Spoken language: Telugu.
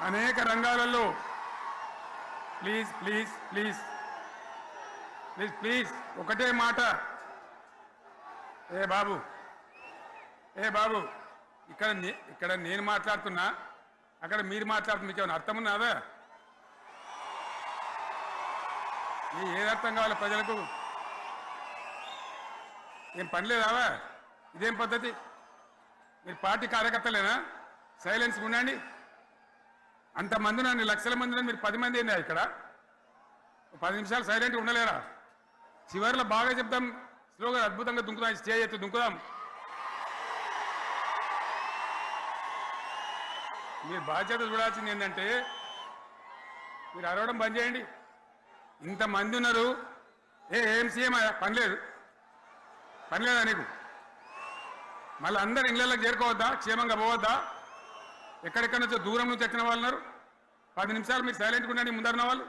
అనేక రంగాలలో please please please please please ఒకటే మాట. ఏ బాబు ఇక్కడ నేను మాట్లాడుతున్నా, అక్కడ మీరు మాట్లాడుతున్నా, మీకు ఏమైనా అర్థం ఉన్నదా? ఏది అర్థం కావాలి ప్రజలకు? ఏం పని లేదావా? ఇదేం పద్ధతి? మీరు పార్టీ కార్యకర్తలేనా? సైలెన్స్ ఉండండి. అంతమంది నన్ను లక్షల మంది, మీరు 10 మంది ఏందా ఇక్కడ? 10 నిమిషాలు సైలెంట్గా ఉండలేరా? చివరిలో బాగా చెప్తాం, స్లోగా అద్భుతంగా దుంకుదాం, స్టేజ్ ఎత్తు దుంకుదాం. మీరు బాధ్యత చూడాల్సింది ఏంటంటే, మీరు అరవడం బంద్ చేయండి. ఇంతమంది ఉన్నారు, ఏం సీఎం పని లేదా నీకు? మళ్ళీ అందరు ఇళ్ళకి చేరుకోవద్దా? క్షేమంగా పోవద్దా? ఎక్కడెక్కడ నుంచో దూరం నుంచి వచ్చిన వాళ్ళు ఉన్నారు. 10 నిమిషాలు మీరు సైలెంట్గా ఉండండి ముందరున్న వాళ్ళు.